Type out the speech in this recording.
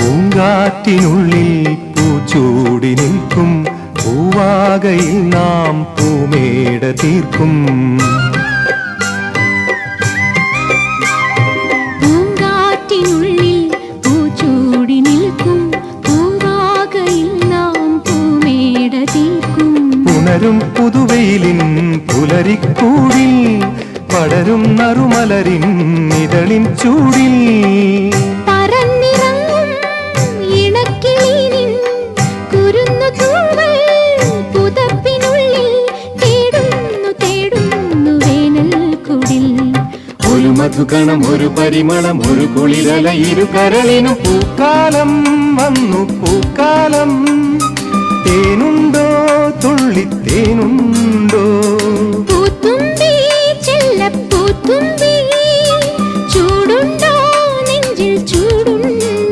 പൂങ്കാറ്റിനുള്ളിൽ പൂച്ചൂടി നിൽക്കും പൂവാകയിൽ നാം പൂമേട തീർക്കും. പൂങ്കാറ്റിനുള്ളിൽ പൂച്ചൂടി നിൽക്കും പൂവാകയിൽ നാം പൂമേട തീർക്കും. പുണരും പുതുവെയിലിൻ പുലരിക്കൂടിൽ പടരും നറുമലരിൻ ഇതളിൻ ചൂടിൽ പറന്നിറങ്ങും ഇണക്കിളിനിൻ കുരുന്നു തൂവൽ പുതപ്പിനുള്ളിൽ തേടുന്നു തേടുന്നു വേനൽക്കുടിൽ. ഒരു മധുകണം ഒരു പരിമളം ഒരു കുളിരല ഇരു കരളിനും പൂക്കാലം വന്നു പൂക്കാലം. തേനുണ്ടോ തുള്ളിത്തേനുണ്ടോ പൂത്തുമ്പി ചെല്ലപ്പൂത്തുമ്പി